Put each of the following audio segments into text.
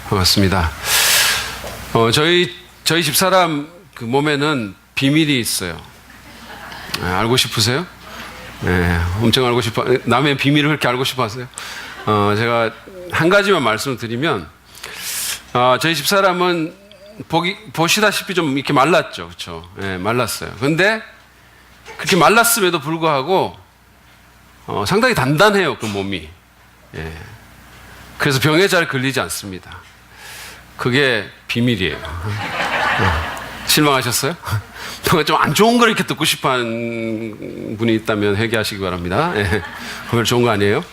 반갑습니다. 저희 집사람 그 몸에는 비밀이 있어요. 알고 싶으세요? 네, 엄청 알고 싶어. 남의 비밀을 그렇게 알고 싶어 하세요? 제가 한 가지만 말씀을 드리면, 저희 집사람은 보시다시피 좀 이렇게 말랐죠. 그렇죠? 네, 말랐어요. 근데 그렇게 말랐음에도 불구하고, 상당히 단단해요, 그 몸이. 예. 그래서 병에 잘 걸리지 않습니다. 그게 비밀이에요. 실망하셨어요? 좀 안 좋은 걸 이렇게 듣고 싶어 하는 분이 있다면 회개하시기 바랍니다. 예. 그걸 좋은 거 아니에요?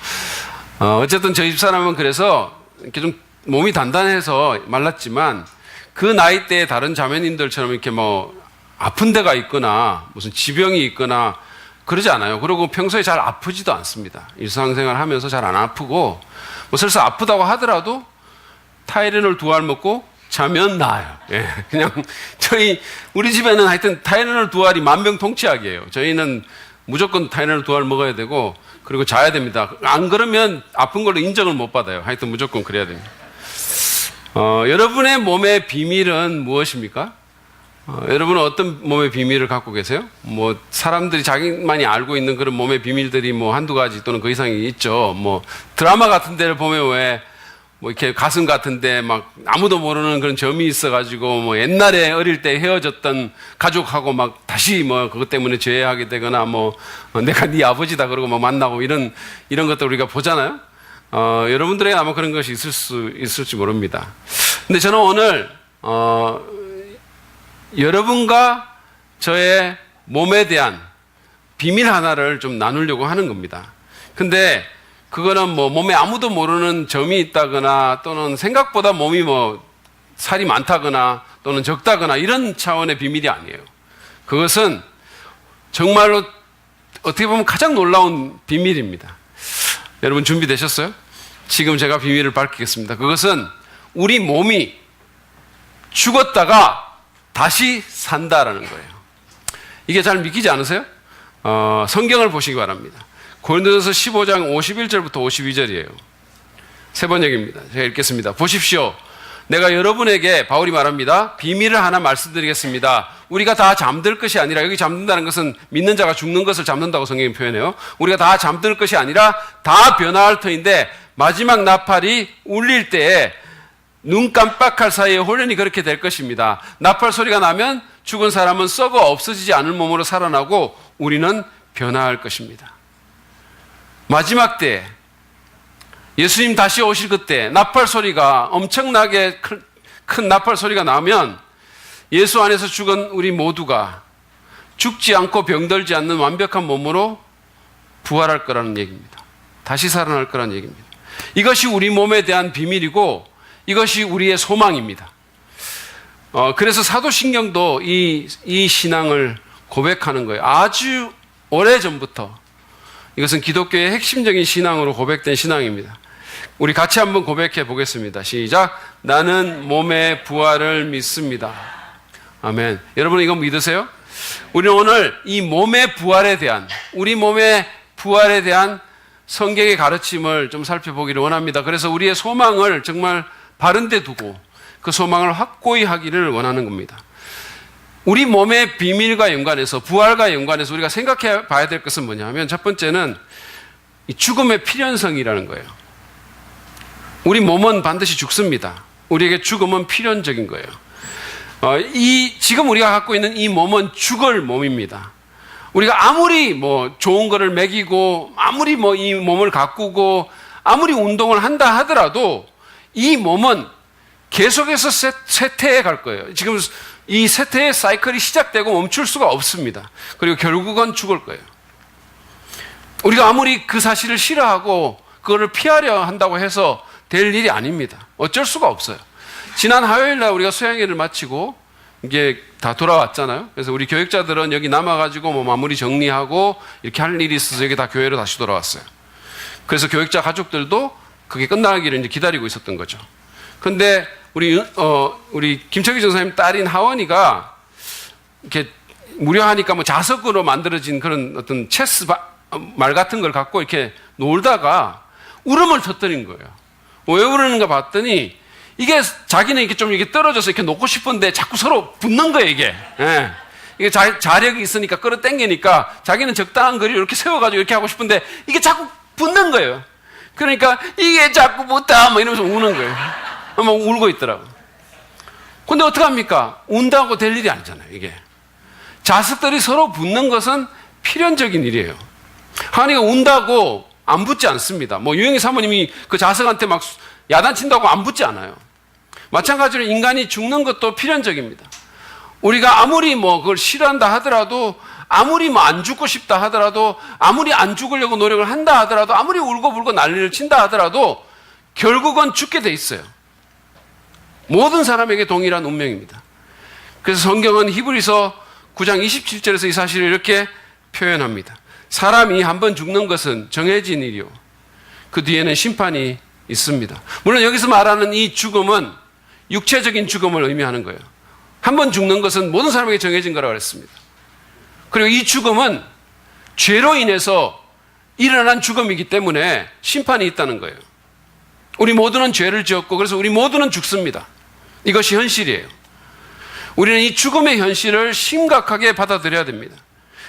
어쨌든 저희 집사람은 그래서 이렇게 좀 몸이 단단해서 말랐지만 그 나이대에 다른 자매님들처럼 이렇게 뭐 아픈 데가 있거나 무슨 지병이 있거나 그러지 않아요. 그리고 평소에 잘 아프지도 않습니다. 일상생활 하면서 잘 안 아프고 뭐 설사 아프다고 하더라도 타이레놀 2알 먹고 자면 나아요. 예, 그냥 우리 집에는 하여튼 타이레놀 2알이 만병통치약이에요. 저희는 무조건 타이레놀 2알 먹어야 되고 그리고 자야 됩니다. 안 그러면 아픈 걸로 인정을 못 받아요. 하여튼 무조건 그래야 됩니다. 여러분의 몸의 비밀은 무엇입니까? 여러분은 어떤 몸의 비밀을 갖고 계세요? 뭐 사람들이 자기만이 알고 있는 그런 몸의 비밀들이 뭐 한두 가지 또는 그 이상이 있죠. 뭐 드라마 같은 데를 보면 왜 뭐 이렇게 가슴 같은데 막 아무도 모르는 그런 점이 있어가지고 뭐 옛날에 어릴 때 헤어졌던 가족하고 막 다시 뭐 그것 때문에 죄하게 되거나 뭐 내가 네 아버지다 그러고 뭐 만나고 이런 것들 우리가 보잖아요. 여러분들에게 아마 그런 것이 있을지 모릅니다. 근데 저는 오늘 여러분과 저의 몸에 대한 비밀 하나를 좀 나누려고 하는 겁니다. 근데 그거는 뭐 몸에 아무도 모르는 점이 있다거나 또는 생각보다 몸이 뭐 살이 많다거나 또는 적다거나 이런 차원의 비밀이 아니에요. 그것은 정말로 어떻게 보면 가장 놀라운 비밀입니다. 여러분 준비되셨어요? 지금 제가 비밀을 밝히겠습니다. 그것은 우리 몸이 죽었다가 다시 산다라는 거예요. 이게 잘 믿기지 않으세요? 성경을 보시기 바랍니다. 고린도전서 15장 51절부터 52절이에요. 세 번역입니다. 제가 읽겠습니다. 보십시오. 내가 여러분에게 바울이 말합니다. 비밀을 하나 말씀드리겠습니다. 우리가 다 잠들 것이 아니라, 여기 잠든다는 것은 믿는 자가 죽는 것을 잠든다고 성경이 표현해요. 우리가 다 잠들 것이 아니라 다 변화할 터인데 마지막 나팔이 울릴 때에 눈 깜빡할 사이에 홀연히 그렇게 될 것입니다. 나팔 소리가 나면 죽은 사람은 썩어 없어지지 않을 몸으로 살아나고 우리는 변화할 것입니다. 마지막 때 예수님 다시 오실 그때 나팔 소리가 엄청나게 큰 나팔 소리가 나면 예수 안에서 죽은 우리 모두가 죽지 않고 병들지 않는 완벽한 몸으로 부활할 거라는 얘기입니다. 다시 살아날 거라는 얘기입니다. 이것이 우리 몸에 대한 비밀이고 이것이 우리의 소망입니다. 그래서 사도신경도 이 신앙을 고백하는 거예요. 아주 오래전부터 이것은 기독교의 핵심적인 신앙으로 고백된 신앙입니다. 우리 같이 한번 고백해 보겠습니다. 시작. 나는 몸의 부활을 믿습니다. 아멘. 여러분 이거 믿으세요? 우리는 오늘 이 몸의 부활에 대한, 우리 몸의 부활에 대한 성경의 가르침을 좀 살펴보기를 원합니다. 그래서 우리의 소망을 정말 바른 데 두고 그 소망을 확고히 하기를 원하는 겁니다. 우리 몸의 비밀과 연관해서, 부활과 연관해서 우리가 생각해 봐야 될 것은 뭐냐 하면 첫 번째는 이 죽음의 필연성이라는 거예요. 우리 몸은 반드시 죽습니다. 우리에게 죽음은 필연적인 거예요. 지금 우리가 갖고 있는 이 몸은 죽을 몸입니다. 우리가 아무리 뭐 좋은 거를 먹이고 아무리 뭐 이 몸을 가꾸고 아무리 운동을 한다 하더라도 이 몸은 계속해서 쇠퇴해 갈 거예요. 지금 이 쇠퇴의 사이클이 시작되고 멈출 수가 없습니다. 그리고 결국은 죽을 거예요. 우리가 아무리 그 사실을 싫어하고 그거를 피하려 한다고 해서 될 일이 아닙니다. 어쩔 수가 없어요. 지난 화요일 날 우리가 수양회를 마치고 이게 다 돌아왔잖아요. 그래서 우리 교육자들은 여기 남아가지고 뭐 마무리 정리하고 이렇게 할 일이 있어서 여기 다 교회로 다시 돌아왔어요. 그래서 교육자 가족들도 그게 끝나기를 이제 기다리고 있었던 거죠. 근데 우리 김철기 전사님 딸인 하원이가 이렇게 무료하니까 뭐 자석으로 만들어진 그런 어떤 체스 말 같은 걸 갖고 이렇게 놀다가 울음을 터뜨린 거예요. 왜 그러는가 봤더니 이게 자기는 이렇게 좀 이렇게 떨어져서 이렇게 놓고 싶은데 자꾸 서로 붙는 거예요, 이게. 예. 이게 자력이 있으니까 끌어당기니까 자기는 적당한 거리를 이렇게 세워가지고 이렇게 하고 싶은데 이게 자꾸 붙는 거예요. 그러니까 이게 자꾸 붙다 뭐 이러면서 우는 거예요. 막 울고 있더라고. 근데 어떡합니까? 운다고 될 일이 아니잖아요, 이게. 자석들이 서로 붙는 것은 필연적인 일이에요. 하나님가 운다고 안 붙지 않습니다. 뭐 유영희 사모님이 그 자석한테 막 야단친다고 안 붙지 않아요. 마찬가지로 인간이 죽는 것도 필연적입니다. 우리가 아무리 뭐 그걸 싫어한다 하더라도, 아무리 뭐 안 죽고 싶다 하더라도, 아무리 안 죽으려고 노력을 한다 하더라도, 아무리 울고불고 난리를 친다 하더라도 결국은 죽게 돼 있어요. 모든 사람에게 동일한 운명입니다. 그래서 성경은 히브리서 9장 27절에서 이 사실을 이렇게 표현합니다. 사람이 한번 죽는 것은 정해진 일이요, 그 뒤에는 심판이 있습니다. 물론 여기서 말하는 이 죽음은 육체적인 죽음을 의미하는 거예요. 한번 죽는 것은 모든 사람에게 정해진 거라고 그랬습니다. 그리고 이 죽음은 죄로 인해서 일어난 죽음이기 때문에 심판이 있다는 거예요. 우리 모두는 죄를 지었고 그래서 우리 모두는 죽습니다. 이것이 현실이에요. 우리는 이 죽음의 현실을 심각하게 받아들여야 됩니다.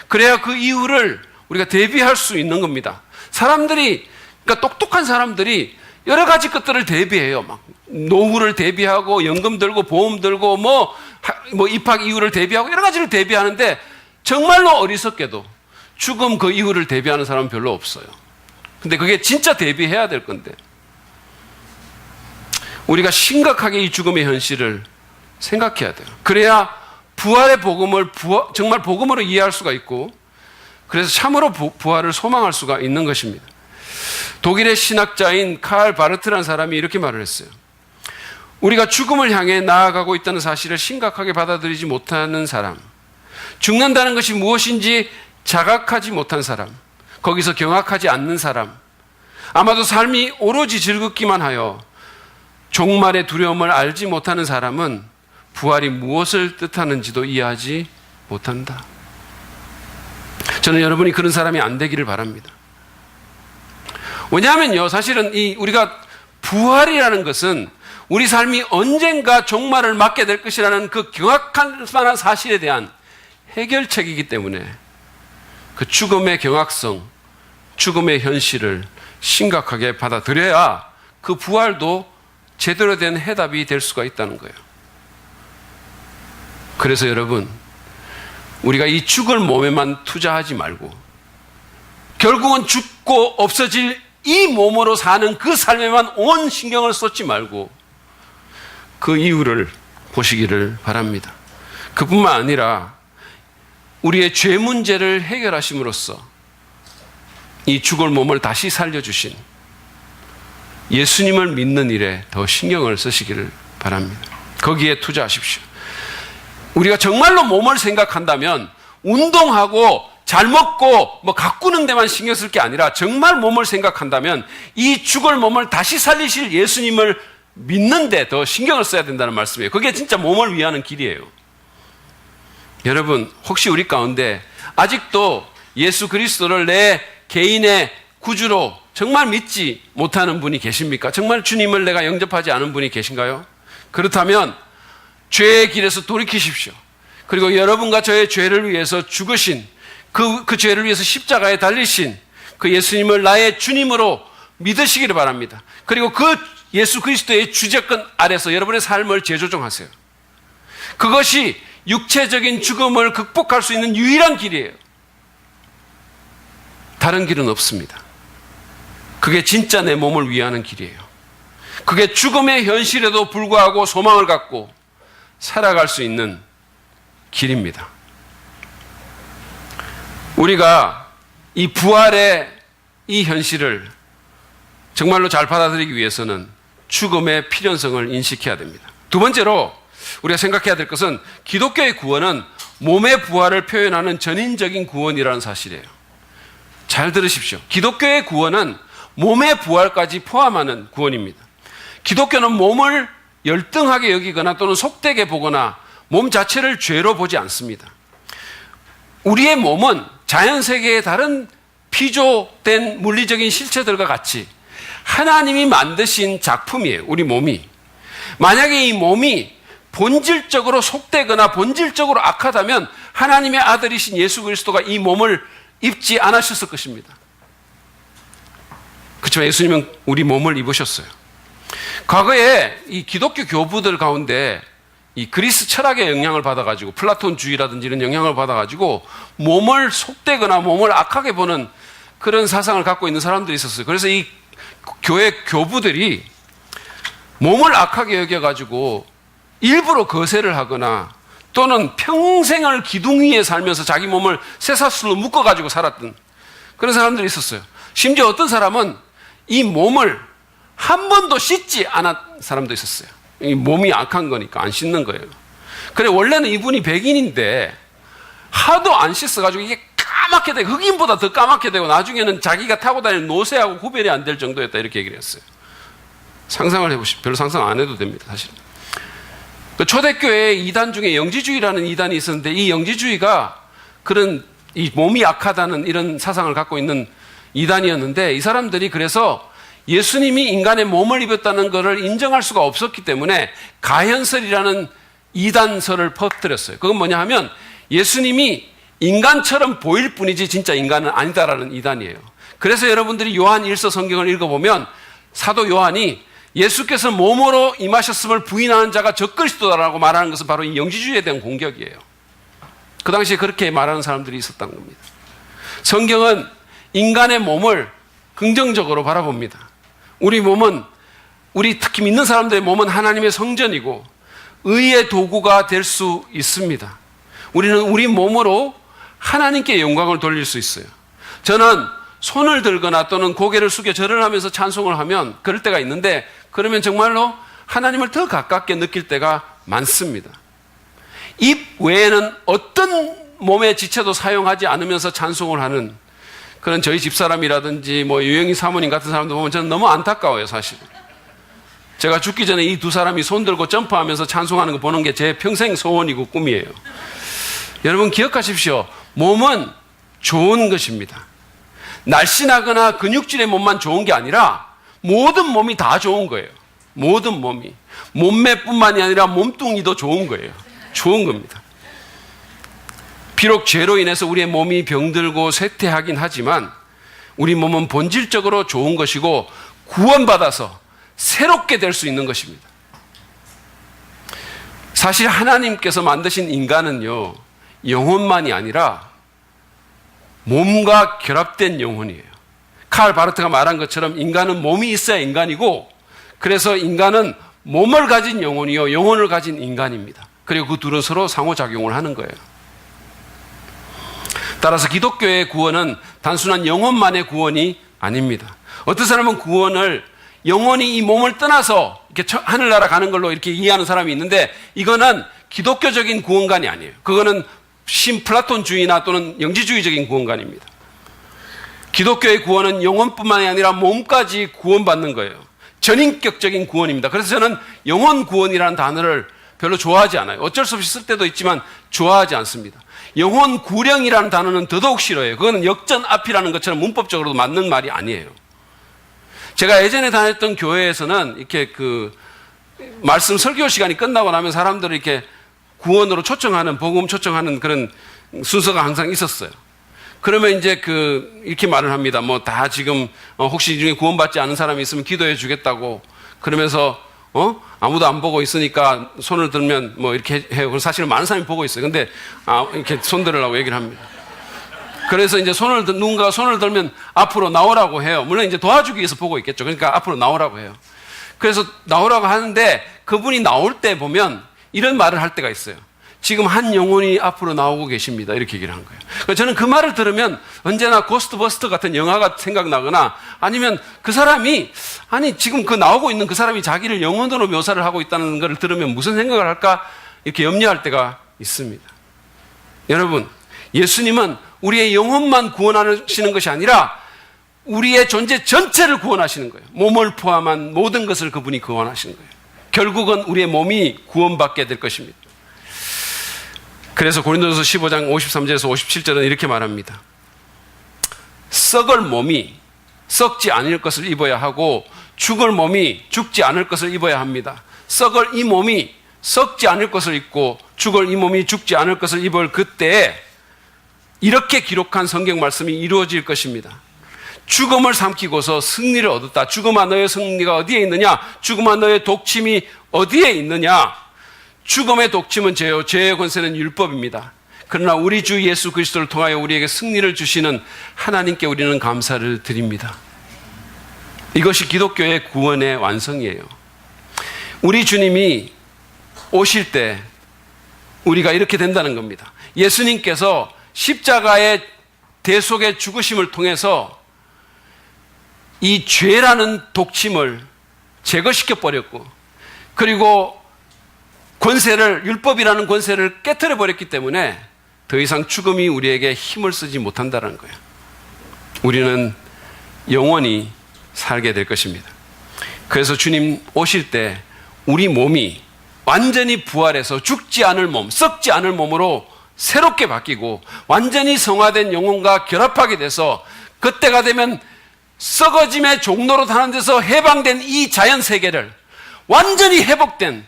그래야 그 이후를 우리가 대비할 수 있는 겁니다. 사람들이, 그러니까 똑똑한 사람들이 여러 가지 것들을 대비해요. 막 노후를 대비하고 연금 들고 보험 들고 뭐 입학 이후를 대비하고 여러 가지를 대비하는데 정말로 어리석게도 죽음 그 이후를 대비하는 사람은 별로 없어요. 근데 그게 진짜 대비해야 될 건데 우리가 심각하게 이 죽음의 현실을 생각해야 돼요. 그래야 부활의 복음을 정말 복음으로 이해할 수가 있고 그래서 참으로 부활을 소망할 수가 있는 것입니다. 독일의 신학자인 칼 바르트라는 사람이 이렇게 말을 했어요. 우리가 죽음을 향해 나아가고 있다는 사실을 심각하게 받아들이지 못하는 사람, 죽는다는 것이 무엇인지 자각하지 못한 사람, 거기서 경악하지 않는 사람, 아마도 삶이 오로지 즐겁기만 하여 종말의 두려움을 알지 못하는 사람은 부활이 무엇을 뜻하는지도 이해하지 못한다. 저는 여러분이 그런 사람이 안 되기를 바랍니다. 왜냐하면요, 사실은 우리가 부활이라는 것은 우리 삶이 언젠가 종말을 맞게 될 것이라는 그 경악할 만한 사실에 대한 해결책이기 때문에 그 죽음의 경악성, 죽음의 현실을 심각하게 받아들여야 그 부활도 제대로 된 해답이 될 수가 있다는 거예요. 그래서 여러분, 우리가 이 죽을 몸에만 투자하지 말고 결국은 죽고 없어질 이 몸으로 사는 그 삶에만 온 신경을 쏟지 말고 그 이유를 보시기를 바랍니다. 그뿐만 아니라 우리의 죄 문제를 해결하심으로써 이 죽을 몸을 다시 살려주신 예수님을 믿는 일에 더 신경을 쓰시기를 바랍니다. 거기에 투자하십시오. 우리가 정말로 몸을 생각한다면 운동하고 잘 먹고 뭐 가꾸는 데만 신경 쓸 게 아니라 정말 몸을 생각한다면 이 죽을 몸을 다시 살리실 예수님을 믿는 데 더 신경을 써야 된다는 말씀이에요. 그게 진짜 몸을 위하는 길이에요. 여러분, 혹시 우리 가운데 아직도 예수 그리스도를 내 개인의 구주로 정말 믿지 못하는 분이 계십니까? 정말 주님을 내가 영접하지 않은 분이 계신가요? 그렇다면 죄의 길에서 돌이키십시오. 그리고 여러분과 저의 죄를 위해서 죽으신 그 죄를 위해서 십자가에 달리신 그 예수님을 나의 주님으로 믿으시기를 바랍니다. 그리고 그 예수 그리스도의 주재권 아래서 여러분의 삶을 재조정하세요. 그것이 육체적인 죽음을 극복할 수 있는 유일한 길이에요. 다른 길은 없습니다. 그게 진짜 내 몸을 위하는 길이에요. 그게 죽음의 현실에도 불구하고 소망을 갖고 살아갈 수 있는 길입니다. 우리가 이 부활의 이 현실을 정말로 잘 받아들이기 위해서는 죽음의 필연성을 인식해야 됩니다. 두 번째로 우리가 생각해야 될 것은 기독교의 구원은 몸의 부활을 표현하는 전인적인 구원이라는 사실이에요. 잘 들으십시오. 기독교의 구원은 몸의 부활까지 포함하는 구원입니다. 기독교는 몸을 열등하게 여기거나 또는 속되게 보거나 몸 자체를 죄로 보지 않습니다. 우리의 몸은 자연세계의 다른 피조된 물리적인 실체들과 같이 하나님이 만드신 작품이에요. 우리 몸이. 만약에 이 몸이 본질적으로 속되거나 본질적으로 악하다면 하나님의 아들이신 예수 그리스도가 이 몸을 입지 않으셨을 것입니다. 그렇지만 예수님은 우리 몸을 입으셨어요. 과거에 이 기독교 교부들 가운데 이 그리스 철학의 영향을 받아가지고 플라톤주의라든지 이런 영향을 받아가지고 몸을 속되거나 몸을 악하게 보는 그런 사상을 갖고 있는 사람들이 있었어요. 그래서 이 교회 교부들이 몸을 악하게 여겨가지고 일부러 거세를 하거나 또는 평생을 기둥 위에 살면서 자기 몸을 쇠사슬로 묶어가지고 살았던 그런 사람들이 있었어요. 심지어 어떤 사람은 이 몸을 한 번도 씻지 않은 사람도 있었어요. 이 몸이 악한 거니까 안 씻는 거예요. 그래 원래는 이분이 백인인데 하도 안 씻어가지고 이게 까맣게 되고 흑인보다 더 까맣게 되고 나중에는 자기가 타고 다니는 노새하고 구별이 안 될 정도였다 이렇게 얘기를 했어요. 상상을 해보십시오. 별로 상상 안 해도 됩니다. 사실. 초대교회 이단 중에 영지주의라는 이단이 있었는데 이 영지주의가 그런 이 몸이 악하다는 이런 사상을 갖고 있는 이단이었는데 이 사람들이 그래서 예수님이 인간의 몸을 입었다는 것을 인정할 수가 없었기 때문에 가현설이라는 이단설을 퍼뜨렸어요. 그건 뭐냐 하면 예수님이 인간처럼 보일 뿐이지 진짜 인간은 아니다라는 이단이에요. 그래서 여러분들이 요한 1서 성경을 읽어보면 사도 요한이 예수께서 몸으로 임하셨음을 부인하는 자가 적그리스도다라고 말하는 것은 바로 이 영지주의에 대한 공격이에요. 그 당시에 그렇게 말하는 사람들이 있었던 겁니다. 성경은 인간의 몸을 긍정적으로 바라봅니다. 우리 몸은 우리 특히 믿는 사람들의 몸은 하나님의 성전이고 의의 도구가 될 수 있습니다. 우리는 우리 몸으로 하나님께 영광을 돌릴 수 있어요. 저는 손을 들거나 또는 고개를 숙여 절을 하면서 찬송을 하면 그럴 때가 있는데 그러면 정말로 하나님을 더 가깝게 느낄 때가 많습니다. 입 외에는 어떤 몸의 지체도 사용하지 않으면서 찬송을 하는 그런 저희 집사람이라든지 뭐 유영희 사모님 같은 사람들 보면 저는 너무 안타까워요, 사실. 제가 죽기 전에 이 두 사람이 손 들고 점프하면서 찬송하는 거 보는 게 제 평생 소원이고 꿈이에요. 여러분 기억하십시오. 몸은 좋은 것입니다. 날씬하거나 근육질의 몸만 좋은 게 아니라 모든 몸이 다 좋은 거예요. 모든 몸이. 몸매뿐만이 아니라 몸뚱이도 좋은 거예요. 좋은 겁니다. 비록 죄로 인해서 우리의 몸이 병들고 쇠퇴하긴 하지만 우리 몸은 본질적으로 좋은 것이고 구원받아서 새롭게 될 수 있는 것입니다. 사실 하나님께서 만드신 인간은요, 영혼만이 아니라 몸과 결합된 영혼이에요. 칼 바르트가 말한 것처럼 인간은 몸이 있어야 인간이고 그래서 인간은 몸을 가진 영혼이요, 영혼을 가진 인간입니다. 그리고 그 둘은 서로 상호작용을 하는 거예요. 따라서 기독교의 구원은 단순한 영혼만의 구원이 아닙니다. 어떤 사람은 구원을 영혼이 이 몸을 떠나서 이렇게 하늘나라 가는 걸로 이렇게 이해하는 사람이 있는데 이거는 기독교적인 구원관이 아니에요. 그거는 신플라톤주의나 또는 영지주의적인 구원관입니다. 기독교의 구원은 영혼뿐만이 아니라 몸까지 구원받는 거예요. 전인격적인 구원입니다. 그래서 저는 영혼 구원이라는 단어를 별로 좋아하지 않아요. 어쩔 수 없이 쓸 때도 있지만 좋아하지 않습니다. 영혼 구령이라는 단어는 더더욱 싫어해요. 그거는 역전 앞이라는 것처럼 문법적으로도 맞는 말이 아니에요. 제가 예전에 다녔던 교회에서는 이렇게 그 말씀 설교 시간이 끝나고 나면 사람들을 이렇게 구원으로 초청하는, 복음 초청하는 그런 순서가 항상 있었어요. 그러면 이제 이렇게 말을 합니다. 뭐 다 지금, 혹시 이 중에 구원받지 않은 사람이 있으면 기도해 주겠다고 그러면서, 아무도 안 보고 있으니까 손을 들면 뭐 이렇게 해요. 그럼 사실은 많은 사람이 보고 있어요. 근데, 이렇게 손 들으라고 얘기를 합니다. 그래서 이제 누군가가 손을 들면 앞으로 나오라고 해요. 물론 이제 도와주기 위해서 보고 있겠죠. 그러니까 앞으로 나오라고 해요. 그래서 나오라고 하는데 그분이 나올 때 보면 이런 말을 할 때가 있어요. 지금 한 영혼이 앞으로 나오고 계십니다. 이렇게 얘기를 한 거예요. 그래서 저는 그 말을 들으면 언제나 고스트버스터 같은 영화가 생각나거나 아니면 그 사람이 지금 나오고 있는 그 사람이 자기를 영혼으로 묘사를 하고 있다는 걸 들으면 무슨 생각을 할까 이렇게 염려할 때가 있습니다. 여러분, 예수님은 우리의 영혼만 구원하시는 것이 아니라 우리의 존재 전체를 구원하시는 거예요. 몸을 포함한 모든 것을 그분이 구원하시는 거예요. 결국은 우리의 몸이 구원받게 될 것입니다. 그래서 고린도전서 15장 53절에서 57절은 이렇게 말합니다. 썩을 몸이 썩지 않을 것을 입어야 하고 죽을 몸이 죽지 않을 것을 입어야 합니다. 썩을 이 몸이 썩지 않을 것을 입고 죽을 이 몸이 죽지 않을 것을 입을 그때에 이렇게 기록한 성경 말씀이 이루어질 것입니다. 죽음을 삼키고서 승리를 얻었다. 죽음아 너의 승리가 어디에 있느냐? 죽음아 너의 독침이 어디에 있느냐? 죽음의 독침은 죄요, 죄의 권세는 율법입니다. 그러나 우리 주 예수 그리스도를 통하여 우리에게 승리를 주시는 하나님께 우리는 감사를 드립니다. 이것이 기독교의 구원의 완성이에요. 우리 주님이 오실 때 우리가 이렇게 된다는 겁니다. 예수님께서 십자가의 대속의 죽으심을 통해서 이 죄라는 독침을 제거시켜 버렸고, 그리고 권세를, 율법이라는 권세를 깨트려 버렸기 때문에 더 이상 죽음이 우리에게 힘을 쓰지 못한다는 거예요. 우리는 영원히 살게 될 것입니다. 그래서 주님 오실 때 우리 몸이 완전히 부활해서 죽지 않을 몸, 썩지 않을 몸으로 새롭게 바뀌고 완전히 성화된 영혼과 결합하게 돼서 그때가 되면 썩어짐의 종로로 타는 데서 해방된 이 자연 세계를, 완전히 회복된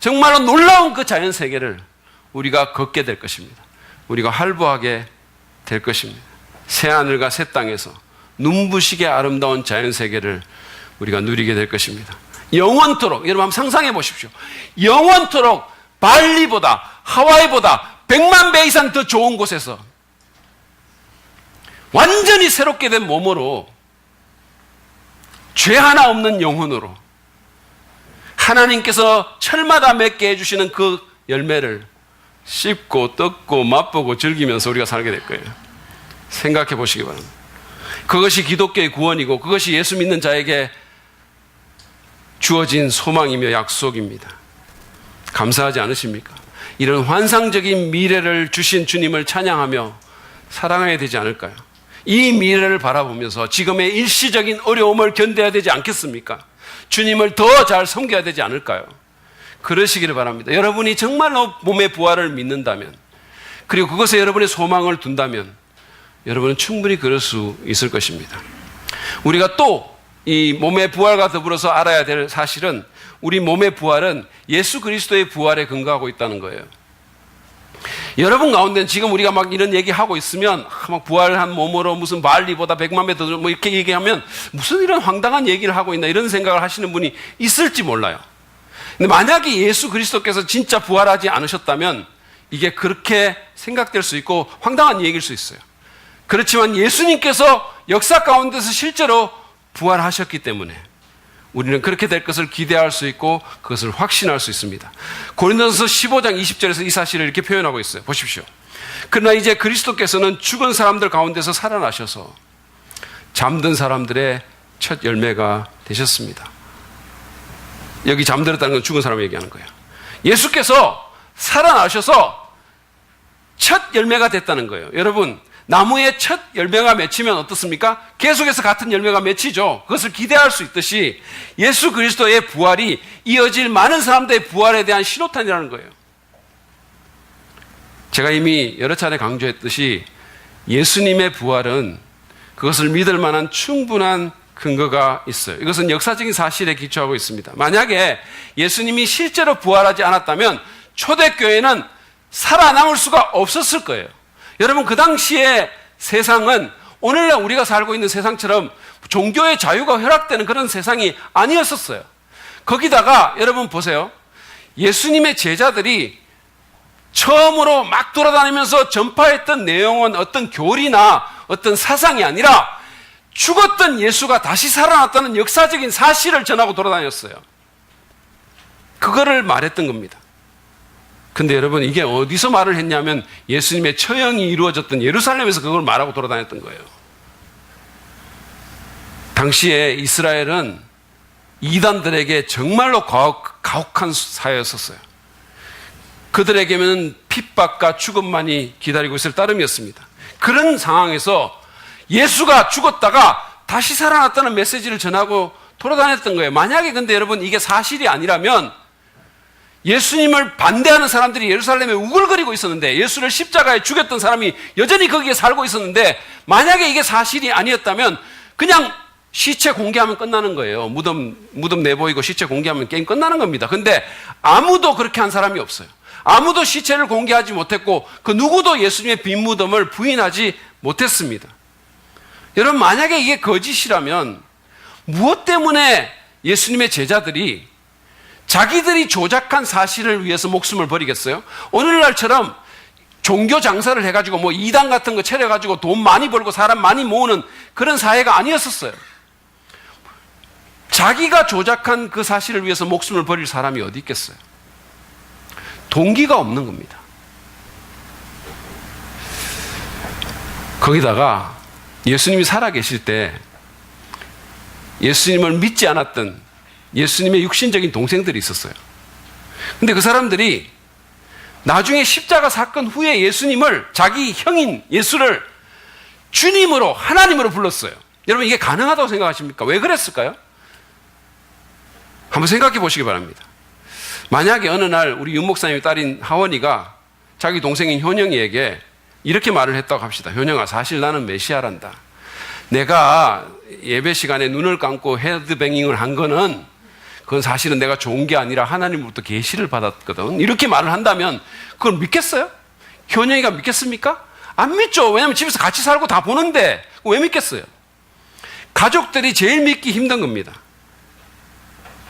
정말로 놀라운 그 자연 세계를 우리가 걷게 될 것입니다. 우리가 할부하게 될 것입니다. 새하늘과 새 땅에서 눈부시게 아름다운 자연 세계를 우리가 누리게 될 것입니다. 영원토록, 여러분 한번 상상해 보십시오. 영원토록 발리보다, 하와이보다 100만 배 이상 더 좋은 곳에서 완전히 새롭게 된 몸으로, 죄 하나 없는 영혼으로 하나님께서 철마다 맺게 해주시는 그 열매를 씹고 뜯고 맛보고 즐기면서 우리가 살게 될 거예요. 생각해 보시기 바랍니다. 그것이 기독교의 구원이고 그것이 예수 믿는 자에게 주어진 소망이며 약속입니다. 감사하지 않으십니까? 이런 환상적인 미래를 주신 주님을 찬양하며 사랑해야 되지 않을까요? 이 미래를 바라보면서 지금의 일시적인 어려움을 견뎌야 되지 않겠습니까? 주님을 더 잘 섬겨야 되지 않을까요? 그러시기를 바랍니다. 여러분이 정말로 몸의 부활을 믿는다면, 그리고 그것에 여러분의 소망을 둔다면 여러분은 충분히 그럴 수 있을 것입니다. 우리가 또 이 몸의 부활과 더불어서 알아야 될 사실은, 우리 몸의 부활은 예수 그리스도의 부활에 근거하고 있다는 거예요. 여러분 가운데는 지금 우리가 막 이런 얘기하고 있으면 막 부활한 몸으로 무슨 말리보다 100만 배 더 뭐 이렇게 얘기하면 무슨 이런 황당한 얘기를 하고 있나 이런 생각을 하시는 분이 있을지 몰라요. 근데 만약에 예수 그리스도께서 진짜 부활하지 않으셨다면 이게 그렇게 생각될 수 있고 황당한 얘기일 수 있어요. 그렇지만 예수님께서 역사 가운데서 실제로 부활하셨기 때문에 우리는 그렇게 될 것을 기대할 수 있고 그것을 확신할 수 있습니다. 고린도전서 15장 20절에서 이 사실을 이렇게 표현하고 있어요. 보십시오. 그러나 이제 그리스도께서는 죽은 사람들 가운데서 살아나셔서 잠든 사람들의 첫 열매가 되셨습니다. 여기 잠들었다는 건 죽은 사람을 얘기하는 거예요. 예수께서 살아나셔서 첫 열매가 됐다는 거예요. 여러분, 나무에 첫 열매가 맺히면 어떻습니까? 계속해서 같은 열매가 맺히죠. 그것을 기대할 수 있듯이 예수 그리스도의 부활이 이어질 많은 사람들의 부활에 대한 신호탄이라는 거예요. 제가 이미 여러 차례 강조했듯이 예수님의 부활은 그것을 믿을 만한 충분한 근거가 있어요. 이것은 역사적인 사실에 기초하고 있습니다. 만약에 예수님이 실제로 부활하지 않았다면 초대교회는 살아남을 수가 없었을 거예요. 여러분, 그 당시의 세상은 오늘날 우리가 살고 있는 세상처럼 종교의 자유가 허락되는 그런 세상이 아니었었어요. 거기다가 여러분 보세요. 예수님의 제자들이 처음으로 막 돌아다니면서 전파했던 내용은 어떤 교리나 어떤 사상이 아니라 죽었던 예수가 다시 살아났다는 역사적인 사실을 전하고 돌아다녔어요. 그거를 말했던 겁니다. 근데 여러분, 이게 어디서 말을 했냐면 예수님의 처형이 이루어졌던 예루살렘에서 그걸 말하고 돌아다녔던 거예요. 당시에 이스라엘은 이단들에게 정말로 가혹한 사회였었어요. 그들에게는 핍박과 죽음만이 기다리고 있을 따름이었습니다. 그런 상황에서 예수가 죽었다가 다시 살아났다는 메시지를 전하고 돌아다녔던 거예요. 만약에 근데 여러분 이게 사실이 아니라면 예수님을 반대하는 사람들이 예루살렘에 우글거리고 있었는데, 예수를 십자가에 죽였던 사람이 여전히 거기에 살고 있었는데, 만약에 이게 사실이 아니었다면 그냥 시체 공개하면 끝나는 거예요. 무덤 내보이고 시체 공개하면 게임 끝나는 겁니다. 근데 아무도 그렇게 한 사람이 없어요. 아무도 시체를 공개하지 못했고 그 누구도 예수님의 빈 무덤을 부인하지 못했습니다. 여러분, 만약에 이게 거짓이라면 무엇 때문에 예수님의 제자들이 자기들이 조작한 사실을 위해서 목숨을 버리겠어요? 오늘날처럼 종교 장사를 해가지고 뭐 이단 같은 거 차려가지고 돈 많이 벌고 사람 많이 모으는 그런 사회가 아니었었어요. 자기가 조작한 그 사실을 위해서 목숨을 버릴 사람이 어디 있겠어요? 동기가 없는 겁니다. 거기다가 예수님이 살아계실 때 예수님을 믿지 않았던 예수님의 육신적인 동생들이 있었어요. 근데 그 사람들이 나중에 십자가 사건 후에 예수님을, 자기 형인 예수를 주님으로, 하나님으로 불렀어요. 여러분, 이게 가능하다고 생각하십니까? 왜 그랬을까요? 한번 생각해 보시기 바랍니다. 만약에 어느 날 우리 윤 목사님의 딸인 하원이가 자기 동생인 효영이에게 이렇게 말을 했다고 합시다. 효영아, 사실 나는 메시아란다. 내가 예배 시간에 눈을 감고 헤드뱅잉을 한 거는 그건 사실은 내가 좋은 게 아니라 하나님으로부터 계시를 받았거든. 이렇게 말을 한다면 그걸 믿겠어요? 효영이가 믿겠습니까? 안 믿죠. 왜냐하면 집에서 같이 살고 다 보는데 왜 믿겠어요? 가족들이 제일 믿기 힘든 겁니다.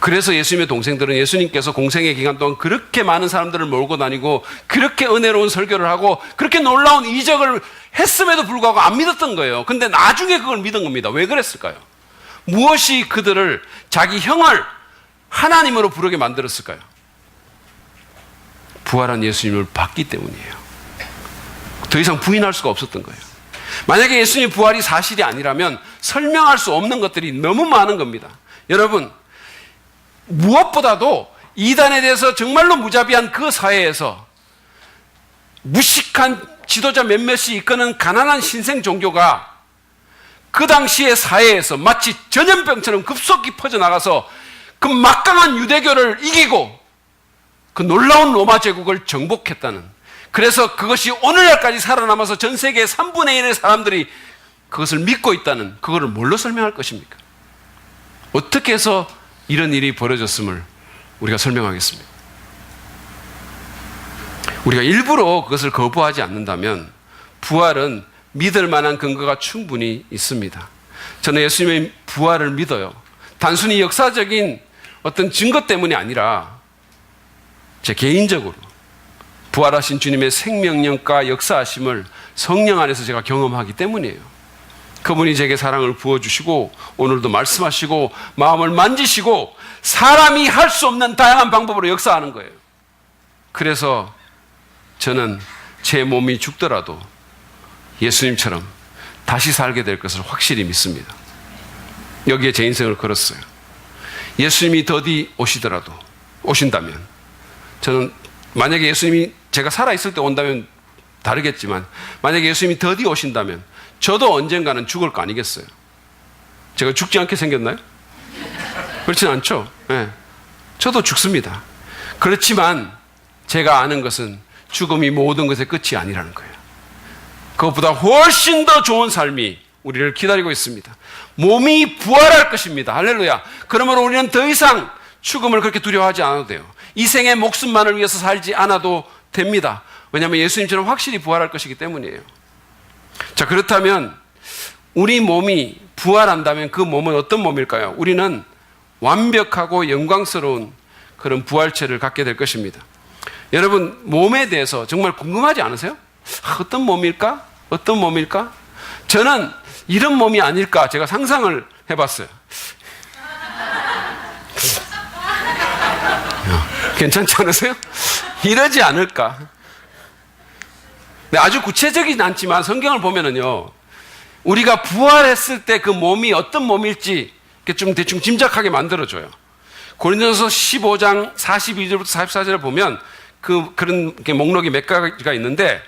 그래서 예수님의 동생들은 예수님께서 공생의 기간 동안 그렇게 많은 사람들을 몰고 다니고 그렇게 은혜로운 설교를 하고 그렇게 놀라운 이적을 했음에도 불구하고 안 믿었던 거예요. 근데 나중에 그걸 믿은 겁니다. 왜 그랬을까요? 무엇이 그들을, 자기 형을 하나님으로 부르게 만들었을까요? 부활한 예수님을 봤기 때문이에요. 더 이상 부인할 수가 없었던 거예요. 만약에 예수님 부활이 사실이 아니라면 설명할 수 없는 것들이 너무 많은 겁니다. 여러분, 무엇보다도 이단에 대해서 정말로 무자비한 그 사회에서 무식한 지도자 몇몇이 이끄는 가난한 신생 종교가 그 당시의 사회에서 마치 전염병처럼 급속히 퍼져나가서 그 막강한 유대교를 이기고 그 놀라운 로마 제국을 정복했다는, 그래서 그것이 오늘날까지 살아남아서 전 세계의 3분의 1의 사람들이 그것을 믿고 있다는, 그거를 뭘로 설명할 것입니까? 어떻게 해서 이런 일이 벌어졌음을 우리가 설명하겠습니다. 우리가 일부러 그것을 거부하지 않는다면 부활은 믿을 만한 근거가 충분히 있습니다. 저는 예수님의 부활을 믿어요. 단순히 역사적인 어떤 증거 때문이 아니라 제 개인적으로 부활하신 주님의 생명력과 역사하심을 성령 안에서 제가 경험하기 때문이에요. 그분이 제게 사랑을 부어주시고 오늘도 말씀하시고 마음을 만지시고 사람이 할 수 없는 다양한 방법으로 역사하는 거예요. 그래서 저는 제 몸이 죽더라도 예수님처럼 다시 살게 될 것을 확실히 믿습니다. 여기에 제 인생을 걸었어요. 예수님이 더디 오신다면 저는, 만약에 예수님이 제가 살아있을 때 온다면 다르겠지만 만약에 예수님이 더디 오신다면 저도 언젠가는 죽을 거 아니겠어요? 제가 죽지 않게 생겼나요? 그렇진 않죠. 네. 저도 죽습니다. 그렇지만 제가 아는 것은 죽음이 모든 것의 끝이 아니라는 거예요. 그것보다 훨씬 더 좋은 삶이 우리를 기다리고 있습니다. 몸이 부활할 것입니다. 할렐루야. 그러므로 우리는 더 이상 죽음을 그렇게 두려워하지 않아도 돼요. 이 생의 목숨만을 위해서 살지 않아도 됩니다. 왜냐하면 예수님처럼 확실히 부활할 것이기 때문이에요. 자, 그렇다면 우리 몸이 부활한다면 그 몸은 어떤 몸일까요? 우리는 완벽하고 영광스러운 그런 부활체를 갖게 될 것입니다. 여러분, 몸에 대해서 정말 궁금하지 않으세요? 어떤 몸일까? 어떤 몸일까? 저는 이런 몸이 아닐까 제가 상상을 해봤어요. 괜찮지 않으세요? 이러지 않을까? 아주 구체적이진 않지만 성경을 보면은요, 우리가 부활했을 때 그 몸이 어떤 몸일지 좀 대충 짐작하게 만들어줘요. 고린도전서 15장 42절부터 44절을 보면 그런 목록이 몇 가지가 있는데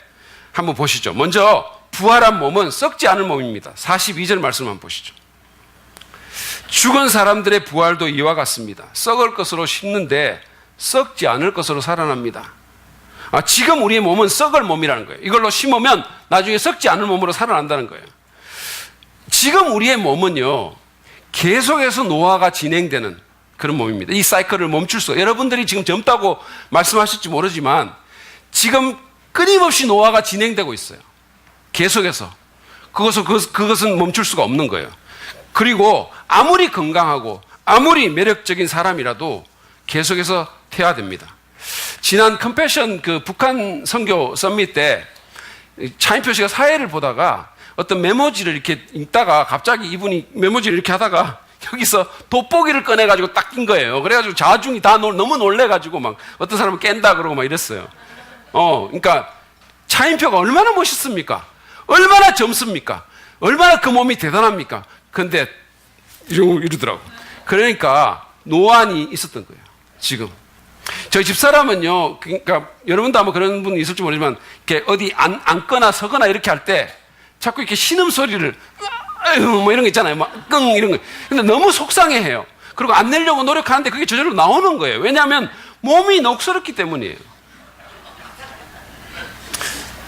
한번 보시죠. 먼저 부활한 몸은 썩지 않을 몸입니다. 42절 말씀 한번 보시죠. 죽은 사람들의 부활도 이와 같습니다. 썩을 것으로 식는데 썩지 않을 것으로 살아납니다. 지금 우리의 몸은 썩을 몸이라는 거예요. 이걸로 심으면 나중에 썩지 않을 몸으로 살아난다는 거예요. 지금 우리의 몸은요, 계속해서 노화가 진행되는 그런 몸입니다. 이 사이클을 멈출 수가. 여러분들이 지금 젊다고 말씀하실지 모르지만 지금 끊임없이 노화가 진행되고 있어요. 계속해서. 그것은 멈출 수가 없는 거예요. 그리고 아무리 건강하고 아무리 매력적인 사람이라도 계속해서 퇴화됩니다. 지난 컴패션 그 북한 선교 서밋 때 차인표 씨가 사회를 보다가 어떤 메모지를 이렇게 읽다가 갑자기 이분이 메모지를 이렇게 하다가 여기서 돋보기를 꺼내가지고 딱 낀 거예요. 그래가지고 자중이 다 너무 놀래가지고 막 어떤 사람은 깬다 그러고 막 이랬어요. 그러니까 차인표가 얼마나 멋있습니까? 얼마나 젊습니까? 얼마나 그 몸이 대단합니까? 근데 이러더라고. 그러니까 노안이 있었던 거예요. 지금. 저희 집사람은요, 그러니까 여러분도 아마 그런 분 있을지 모르지만 이렇게 어디 앉거나 서거나 이렇게 할 때 자꾸 이렇게 신음소리를 뭐 이런 거 있잖아요. 막 끙 이런 거. 근데 너무 속상해 해요. 그리고 안 내려고 노력하는데 그게 저절로 나오는 거예요. 왜냐하면 몸이 녹슬었기 때문이에요.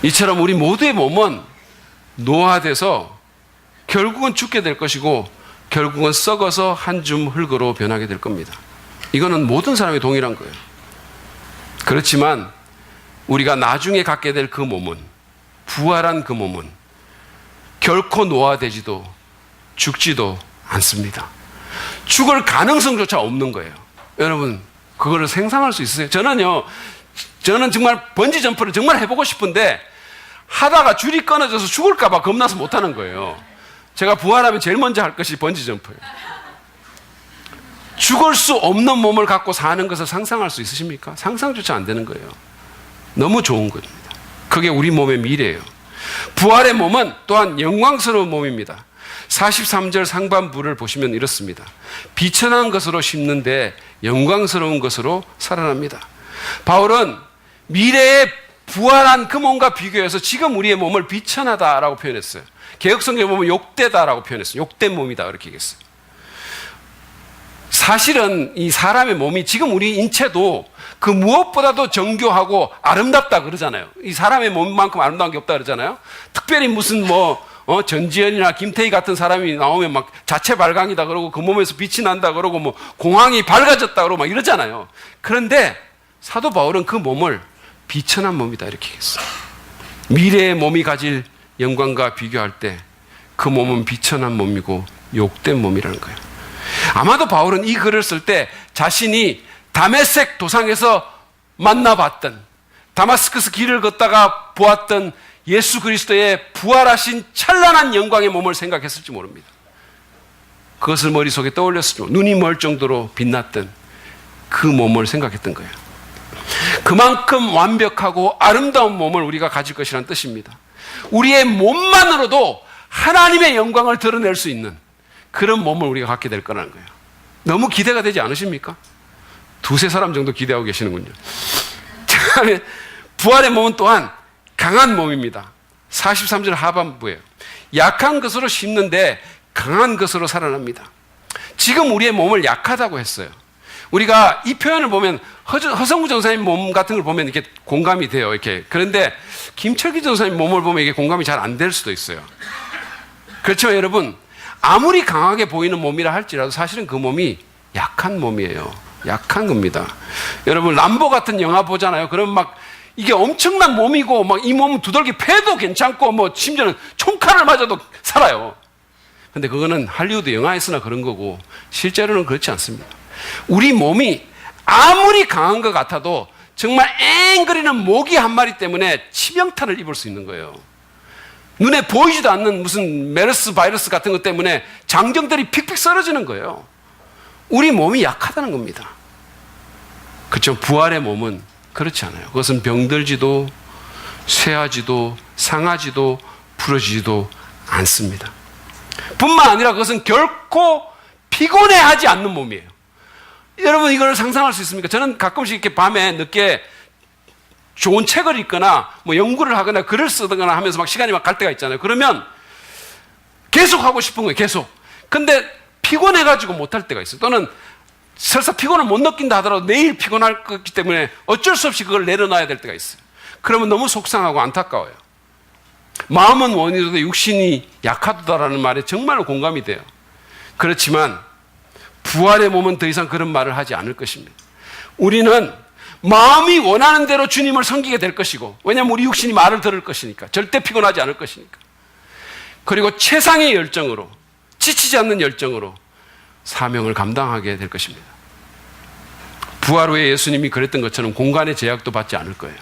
이처럼 우리 모두의 몸은 노화돼서 결국은 죽게 될 것이고 결국은 썩어서 한 줌 흙으로 변하게 될 겁니다. 이거는 모든 사람이 동일한 거예요. 그렇지만 우리가 나중에 갖게 될 그 몸은, 부활한 그 몸은 결코 노화되지도 죽지도 않습니다. 죽을 가능성조차 없는 거예요. 여러분, 그거를 상상할 수 있으세요? 저는 정말 번지 점프를 정말 해보고 싶은데 하다가 줄이 끊어져서 죽을까봐 겁나서 못하는 거예요. 제가 부활하면 제일 먼저 할 것이 번지 점프예요. 죽을 수 없는 몸을 갖고 사는 것을 상상할 수 있으십니까? 상상조차 안 되는 거예요. 너무 좋은 겁니다. 그게 우리 몸의 미래예요. 부활의 몸은 또한 영광스러운 몸입니다. 43절 상반부를 보시면 이렇습니다. 비천한 것으로 심는데 영광스러운 것으로 살아납니다. 바울은 미래의 부활한 그 몸과 비교해서 지금 우리의 몸을 비천하다라고 표현했어요. 개혁성경에 보면 욕되다라고 표현했어요. 욕된 몸이다 그렇게 얘기했어요. 사실은 이 사람의 몸이 지금 우리 인체도 그 무엇보다도 정교하고 아름답다 그러잖아요. 이 사람의 몸만큼 아름다운 게 없다 그러잖아요. 특별히 무슨 전지현이나 김태희 같은 사람이 나오면 막 자체 발광이다 그러고 그 몸에서 빛이 난다 그러고 뭐 공황이 밝아졌다 그러고 막 이러잖아요. 그런데 사도 바울은 그 몸을 비천한 몸이다 이렇게 얘기했어요. 미래의 몸이 가질 영광과 비교할 때 그 몸은 비천한 몸이고 욕된 몸이라는 거예요. 아마도 바울은 이 글을 쓸 때 자신이 다메섹 도상에서 만나봤던, 다마스커스 길을 걷다가 보았던 예수 그리스도의 부활하신 찬란한 영광의 몸을 생각했을지 모릅니다. 그것을 머릿속에 떠올렸을 때 눈이 멀 정도로 빛났던 그 몸을 생각했던 거예요. 그만큼 완벽하고 아름다운 몸을 우리가 가질 것이라는 뜻입니다. 우리의 몸만으로도 하나님의 영광을 드러낼 수 있는 그런 몸을 우리가 갖게 될 거라는 거예요. 너무 기대가 되지 않으십니까? 두세 사람 정도 기대하고 계시는군요. 부활의 몸은 또한 강한 몸입니다. 43절 하반부예요. 약한 것으로 심는데 강한 것으로 살아납니다. 지금 우리의 몸을 약하다고 했어요. 우리가 이 표현을 보면 허성구 전사님 몸 같은 걸 보면 이렇게 공감이 돼요. 이렇게. 그런데 김철기 전사님 몸을 보면 이게 공감이 잘 안 될 수도 있어요. 그렇지만 여러분, 아무리 강하게 보이는 몸이라 할지라도 사실은 그 몸이 약한 몸이에요. 약한 겁니다. 여러분, 람보 같은 영화 보잖아요. 그럼 막 이게 엄청난 몸이고 막 이 몸 두들기 패도 괜찮고 뭐 심지어는 총칼을 맞아도 살아요. 근데 그거는 할리우드 영화에서나 그런 거고 실제로는 그렇지 않습니다. 우리 몸이 아무리 강한 것 같아도 정말 앵그리는 모기 한 마리 때문에 치명타를 입을 수 있는 거예요. 눈에 보이지도 않는 무슨 메르스 바이러스 같은 것 때문에 장정들이 픽픽 썰어지는 거예요. 우리 몸이 약하다는 겁니다. 그렇죠? 부활의 몸은 그렇지 않아요. 그것은 병들지도 쇠하지도 상하지도 부러지지도 않습니다. 뿐만 아니라 그것은 결코 피곤해하지 않는 몸이에요. 여러분, 이걸 상상할 수 있습니까? 저는 가끔씩 이렇게 밤에 늦게 좋은 책을 읽거나 뭐 연구를 하거나 글을 쓰거나 하면서 막 시간이 막 갈 때가 있잖아요. 그러면 계속 하고 싶은 거예요. 계속. 근데 피곤해가지고 못할 때가 있어요. 또는 설사 피곤을 못 느낀다 하더라도 내일 피곤할 거기 때문에 어쩔 수 없이 그걸 내려놔야 될 때가 있어요. 그러면 너무 속상하고 안타까워요. 마음은 원이라도 육신이 약하다라는 말에 정말로 공감이 돼요. 그렇지만 부활의 몸은 더 이상 그런 말을 하지 않을 것입니다. 우리는 마음이 원하는 대로 주님을 섬기게 될 것이고, 왜냐하면 우리 육신이 말을 들을 것이니까, 절대 피곤하지 않을 것이니까. 그리고 최상의 열정으로, 지치지 않는 열정으로 사명을 감당하게 될 것입니다. 부활 후에 예수님이 그랬던 것처럼 공간의 제약도 받지 않을 거예요.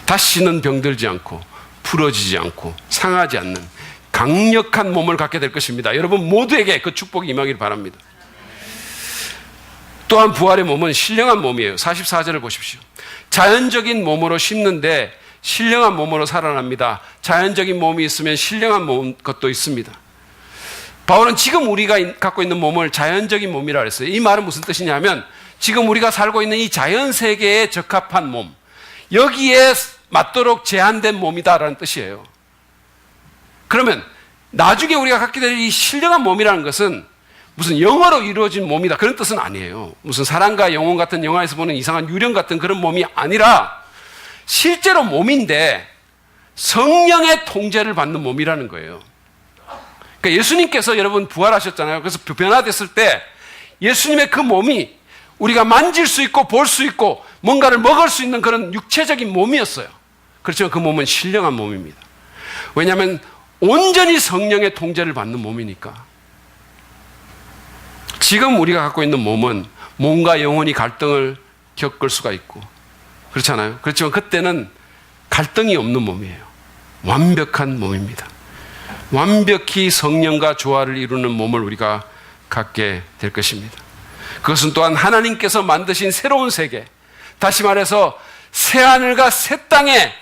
다시는 병들지 않고 부러지지 않고 상하지 않는 강력한 몸을 갖게 될 것입니다. 여러분 모두에게 그 축복이 임하기를 바랍니다. 또한 부활의 몸은 신령한 몸이에요. 44절을 보십시오. 자연적인 몸으로 심는데 신령한 몸으로 살아납니다. 자연적인 몸이 있으면 신령한 것도 있습니다. 바울은 지금 우리가 갖고 있는 몸을 자연적인 몸이라고 했어요. 이 말은 무슨 뜻이냐면 지금 우리가 살고 있는 이 자연 세계에 적합한 몸, 여기에 맞도록 제한된 몸이다라는 뜻이에요. 그러면 나중에 우리가 갖게 될 이 신령한 몸이라는 것은 무슨 영어로 이루어진 몸이다 그런 뜻은 아니에요. 무슨 사랑과 영혼 같은 영화에서 보는 이상한 유령 같은 그런 몸이 아니라 실제로 몸인데 성령의 통제를 받는 몸이라는 거예요. 그러니까 예수님께서 여러분 부활하셨잖아요. 그래서 변화됐을 때 예수님의 그 몸이 우리가 만질 수 있고 볼 수 있고 뭔가를 먹을 수 있는 그런 육체적인 몸이었어요. 그렇지만 그 몸은 신령한 몸입니다. 왜냐하면 온전히 성령의 통제를 받는 몸이니까. 지금 우리가 갖고 있는 몸은 몸과 영혼이 갈등을 겪을 수가 있고 그렇잖아요. 그렇지만 그때는 갈등이 없는 몸이에요. 완벽한 몸입니다. 완벽히 성령과 조화를 이루는 몸을 우리가 갖게 될 것입니다. 그것은 또한 하나님께서 만드신 새로운 세계, 다시 말해서 새하늘과 새 땅에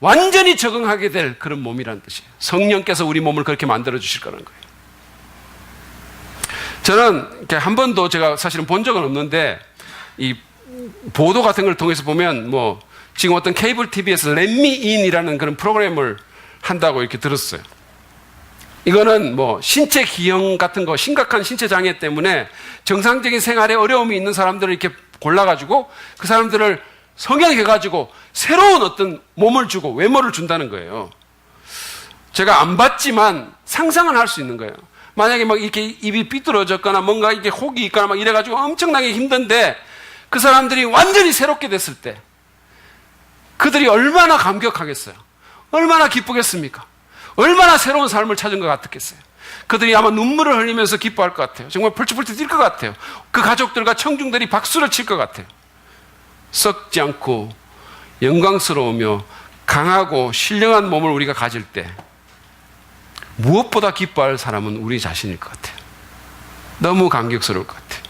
완전히 적응하게 될 그런 몸이라는 뜻이에요. 성령께서 우리 몸을 그렇게 만들어 주실 거라는 거예요. 저는 이렇게 한 번도 제가 사실은 본 적은 없는데 이 보도 같은 걸 통해서 보면 뭐 지금 어떤 케이블 TV에서 Let Me In이라는 그런 프로그램을 한다고 이렇게 들었어요. 이거는 뭐 신체 기형 같은 거, 심각한 신체 장애 때문에 정상적인 생활에 어려움이 있는 사람들을 이렇게 골라가지고 그 사람들을 성형해가지고 새로운 어떤 몸을 주고 외모를 준다는 거예요. 제가 안 봤지만 상상은 할 수 있는 거예요. 만약에 막 이렇게 입이 삐뚤어졌거나 뭔가 이렇게 혹이 있거나 막 이래가지고 엄청나게 힘든데 그 사람들이 완전히 새롭게 됐을 때 그들이 얼마나 감격하겠어요. 얼마나 기쁘겠습니까? 얼마나 새로운 삶을 찾은 것 같았겠어요. 그들이 아마 눈물을 흘리면서 기뻐할 것 같아요. 정말 펄쩍펄쩍 뛸 것 같아요. 그 가족들과 청중들이 박수를 칠 것 같아요. 썩지 않고 영광스러우며 강하고 신령한 몸을 우리가 가질 때 무엇보다 기뻐할 사람은 우리 자신일 것 같아요. 너무 감격스러울 것 같아요.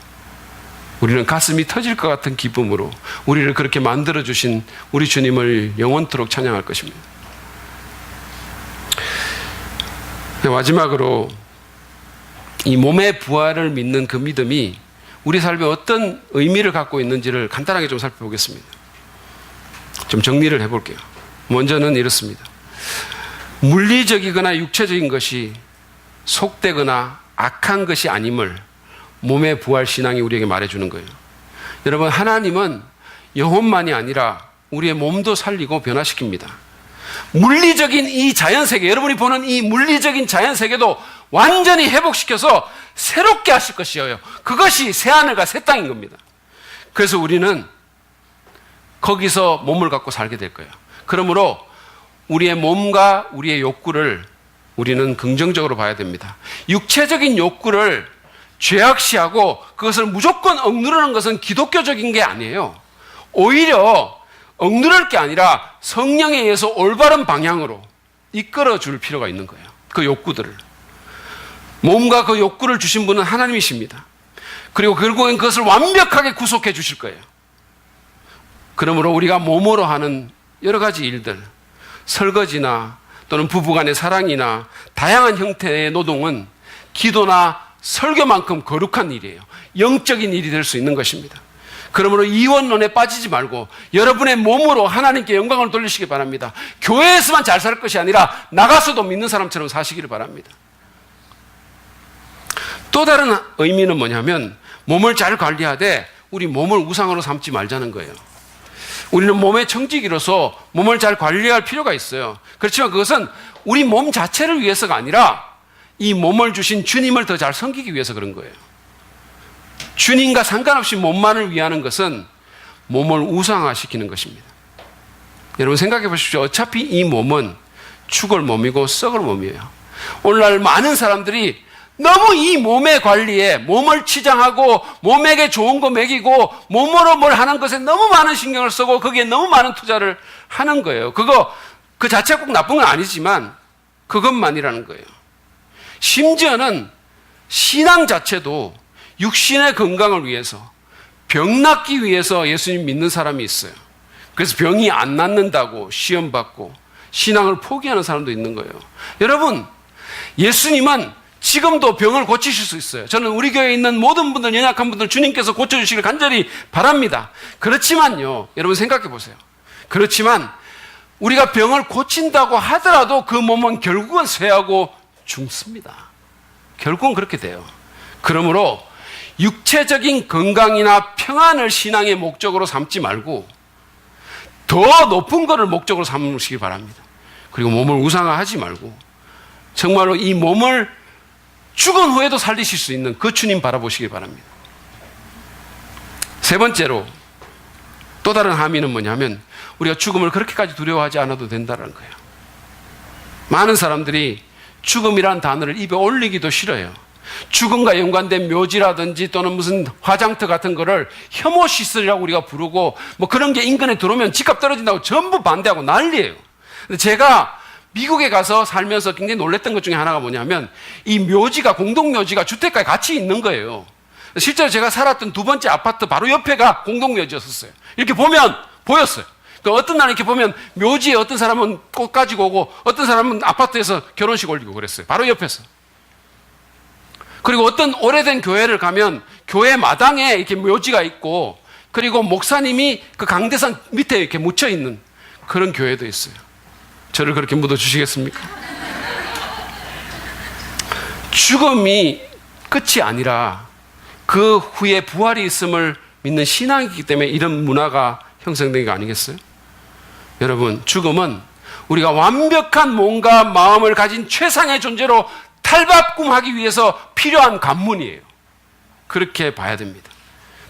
우리는 가슴이 터질 것 같은 기쁨으로 우리를 그렇게 만들어주신 우리 주님을 영원토록 찬양할 것입니다. 마지막으로 이 몸의 부활을 믿는 그 믿음이 우리 삶에 어떤 의미를 갖고 있는지를 간단하게 좀 살펴보겠습니다. 좀 정리를 해볼게요. 먼저는 이렇습니다. 물리적이거나 육체적인 것이 속되거나 악한 것이 아님을 몸의 부활 신앙이 우리에게 말해주는 거예요. 여러분, 하나님은 영혼만이 아니라 우리의 몸도 살리고 변화시킵니다. 물리적인 이 자연세계, 여러분이 보는 이 물리적인 자연세계도 완전히 회복시켜서 새롭게 하실 것이에요. 그것이 새하늘과 새 땅인 겁니다. 그래서 우리는 거기서 몸을 갖고 살게 될 거예요. 그러므로 우리의 몸과 우리의 욕구를 우리는 긍정적으로 봐야 됩니다. 육체적인 욕구를 죄악시하고 그것을 무조건 억누르는 것은 기독교적인 게 아니에요. 오히려 억누를 게 아니라 성령에 의해서 올바른 방향으로 이끌어 줄 필요가 있는 거예요. 그 욕구들을. 몸과 그 욕구를 주신 분은 하나님이십니다. 그리고 결국엔 그것을 완벽하게 구속해 주실 거예요. 그러므로 우리가 몸으로 하는 여러 가지 일들, 설거지나 또는 부부간의 사랑이나 다양한 형태의 노동은 기도나 설교만큼 거룩한 일이에요. 영적인 일이 될 수 있는 것입니다. 그러므로 이원론에 빠지지 말고 여러분의 몸으로 하나님께 영광을 돌리시기 바랍니다. 교회에서만 잘 살 것이 아니라 나가서도 믿는 사람처럼 사시기를 바랍니다. 또 다른 의미는 뭐냐면 몸을 잘 관리하되 우리 몸을 우상으로 삼지 말자는 거예요. 우리는 몸의 청지기로서 몸을 잘 관리할 필요가 있어요. 그렇지만 그것은 우리 몸 자체를 위해서가 아니라 이 몸을 주신 주님을 더 잘 섬기기 위해서 그런 거예요. 주님과 상관없이 몸만을 위하는 것은 몸을 우상화시키는 것입니다. 여러분 생각해 보십시오. 어차피 이 몸은 죽을 몸이고 썩을 몸이에요. 오늘날 많은 사람들이 너무 이 몸의 관리에, 몸을 치장하고 몸에게 좋은 거 먹이고 몸으로 뭘 하는 것에 너무 많은 신경을 쓰고 거기에 너무 많은 투자를 하는 거예요. 그 자체가 꼭 나쁜 건 아니지만 그것만이라는 거예요. 심지어는 신앙 자체도 육신의 건강을 위해서, 병 낫기 위해서 예수님 믿는 사람이 있어요. 그래서 병이 안 낫는다고 시험 받고 신앙을 포기하는 사람도 있는 거예요. 여러분, 예수님은 지금도 병을 고치실 수 있어요. 저는 우리 교회에 있는 모든 분들, 연약한 분들 주님께서 고쳐주시길 간절히 바랍니다. 그렇지만요, 여러분 생각해 보세요. 그렇지만 우리가 병을 고친다고 하더라도 그 몸은 결국은 쇠하고 죽습니다. 결국은 그렇게 돼요. 그러므로 육체적인 건강이나 평안을 신앙의 목적으로 삼지 말고 더 높은 것을 목적으로 삼으시기 바랍니다. 그리고 몸을 우상화하지 말고 정말로 이 몸을 죽은 후에도 살리실 수 있는 그 주님 바라보시기 바랍니다. 세 번째로 또 다른 함의는 뭐냐면 우리가 죽음을 그렇게까지 두려워하지 않아도 된다는 거예요. 많은 사람들이 죽음이란 단어를 입에 올리기도 싫어요. 죽음과 연관된 묘지라든지 또는 무슨 화장터 같은 거를 혐오 시설이라고 우리가 부르고 뭐 그런 게 인근에 들어오면 집값 떨어진다고 전부 반대하고 난리예요. 근데 제가 미국에 가서 살면서 굉장히 놀랬던 것 중에 하나가 뭐냐면 이 묘지가, 공동묘지가 주택가에 같이 있는 거예요. 실제로 제가 살았던 두 번째 아파트 바로 옆에가 공동묘지였었어요. 이렇게 보면 보였어요. 그러니까 어떤 날 이렇게 보면 묘지에 어떤 사람은 꽃 가지고 오고 어떤 사람은 아파트에서 결혼식 올리고 그랬어요. 바로 옆에서. 그리고 어떤 오래된 교회를 가면 교회 마당에 이렇게 묘지가 있고 그리고 목사님이 그 강대상 밑에 이렇게 묻혀 있는 그런 교회도 있어요. 저를 그렇게 묻어주시겠습니까? 죽음이 끝이 아니라 그 후에 부활이 있음을 믿는 신앙이기 때문에 이런 문화가 형성된 게 아니겠어요? 여러분, 죽음은 우리가 완벽한 몸과 마음을 가진 최상의 존재로 탈바꿈하기 위해서 필요한 관문이에요. 그렇게 봐야 됩니다.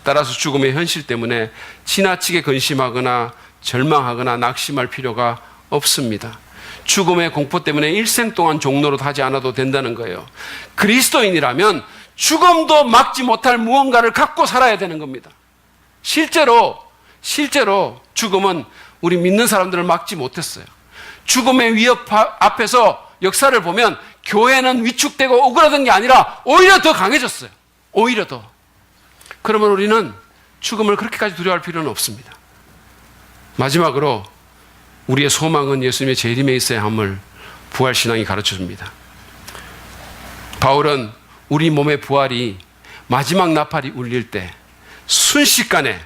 따라서 죽음의 현실 때문에 지나치게 근심하거나 절망하거나 낙심할 필요가 없습니다. 죽음의 공포 때문에 일생 동안 종노릇 하지 않아도 된다는 거예요. 그리스도인이라면 죽음도 막지 못할 무언가를 갖고 살아야 되는 겁니다. 실제로 죽음은 우리 믿는 사람들을 막지 못했어요. 죽음의 위협 앞에서 역사를 보면 교회는 위축되고 오그라든 게 아니라 오히려 더 강해졌어요. 오히려 더. 그러면 우리는 죽음을 그렇게까지 두려워할 필요는 없습니다. 마지막으로 우리의 소망은 예수님의 재림에 있어야 함을 부활신앙이 가르쳐줍니다. 바울은 우리 몸의 부활이 마지막 나팔이 울릴 때 순식간에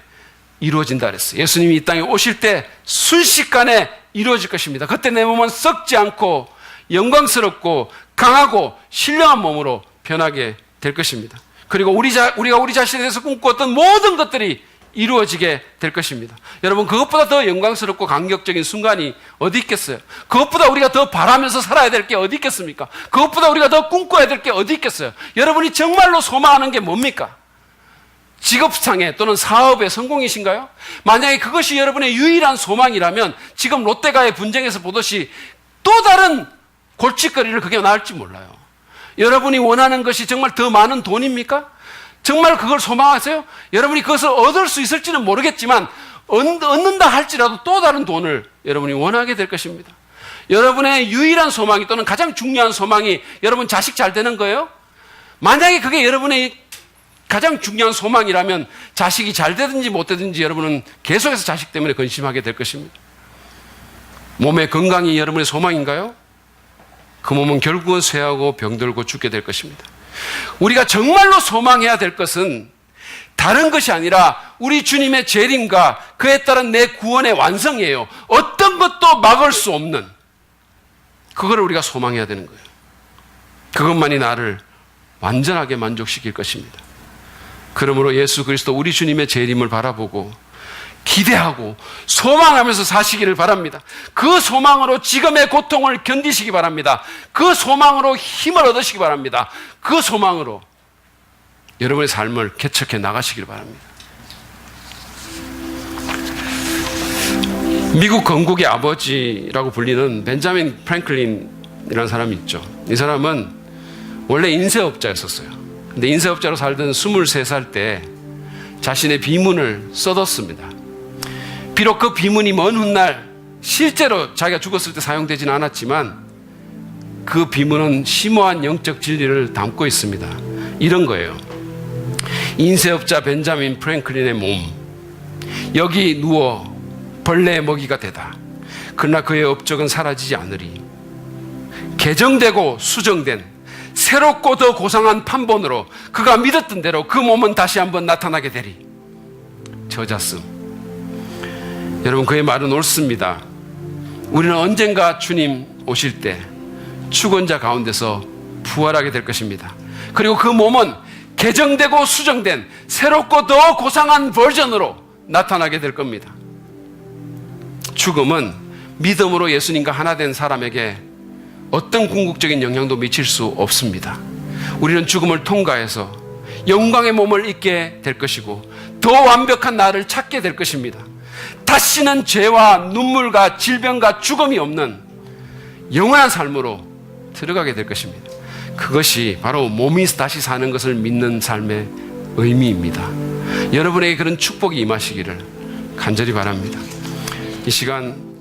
이루어진다 그랬어요. 예수님이 이 땅에 오실 때 순식간에 이루어질 것입니다. 그때 내 몸은 썩지 않고 영광스럽고 강하고 신령한 몸으로 변하게 될 것입니다. 그리고 우리가 우리 자신에 대해서 꿈꾸었던 모든 것들이 이루어지게 될 것입니다. 여러분, 그것보다 더 영광스럽고 감격적인 순간이 어디 있겠어요? 그것보다 우리가 더 바라면서 살아야 될 게 어디 있겠습니까? 그것보다 우리가 더 꿈꿔야 될 게 어디 있겠어요? 여러분이 정말로 소망하는 게 뭡니까? 직업상의 또는 사업의 성공이신가요? 만약에 그것이 여러분의 유일한 소망이라면 지금 롯데가의 분쟁에서 보듯이 또 다른 골칫거리를 그게 나을지 몰라요. 여러분이 원하는 것이 정말 더 많은 돈입니까? 정말 그걸 소망하세요? 여러분이 그것을 얻을 수 있을지는 모르겠지만 얻는다 할지라도 또 다른 돈을 여러분이 원하게 될 것입니다. 여러분의 유일한 소망이 또는 가장 중요한 소망이 여러분 자식 잘 되는 거예요? 만약에 그게 여러분의 가장 중요한 소망이라면 자식이 잘 되든지 못 되든지 여러분은 계속해서 자식 때문에 근심하게 될 것입니다. 몸의 건강이 여러분의 소망인가요? 그 몸은 결국은 쇠하고 병들고 죽게 될 것입니다. 우리가 정말로 소망해야 될 것은 다른 것이 아니라 우리 주님의 재림과 그에 따른 내 구원의 완성이에요. 어떤 것도 막을 수 없는 그거를 우리가 소망해야 되는 거예요. 그것만이 나를 완전하게 만족시킬 것입니다. 그러므로 예수 그리스도 우리 주님의 재림을 바라보고 기대하고 소망하면서 사시기를 바랍니다. 그 소망으로 지금의 고통을 견디시기 바랍니다. 그 소망으로 힘을 얻으시기 바랍니다. 그 소망으로 여러분의 삶을 개척해 나가시길 바랍니다. 미국 건국의 아버지라고 불리는 벤자민 프랭클린이라는 사람이 있죠. 이 사람은 원래 인쇄업자였었어요. 근데 인쇄업자로 살던 23살 때 자신의 비문을 써뒀습니다. 비록 그 비문이 먼 훗날 실제로 자기가 죽었을 때 사용되지는 않았지만 그 비문은 심오한 영적 진리를 담고 있습니다. 이런 거예요. 인쇄업자 벤자민 프랭클린의 몸, 여기 누워 벌레의 먹이가 되다. 그러나 그의 업적은 사라지지 않으리. 개정되고 수정된 새롭고 더 고상한 판본으로 그가 믿었던 대로 그 몸은 다시 한번 나타나게 되리. 저자씀. 여러분, 그의 말은 옳습니다. 우리는 언젠가 주님 오실 때 죽은 자 가운데서 부활하게 될 것입니다. 그리고 그 몸은 개정되고 수정된 새롭고 더 고상한 버전으로 나타나게 될 겁니다. 죽음은 믿음으로 예수님과 하나 된 사람에게 어떤 궁극적인 영향도 미칠 수 없습니다. 우리는 죽음을 통과해서 영광의 몸을 입게 될 것이고 더 완벽한 나를 찾게 될 것입니다. 다시는 죄와 눈물과 질병과 죽음이 없는 영원한 삶으로 들어가게 될 것입니다. 그것이 바로 몸이 다시 사는 것을 믿는 삶의 의미입니다. 여러분에게 그런 축복이 임하시기를 간절히 바랍니다. 이 시간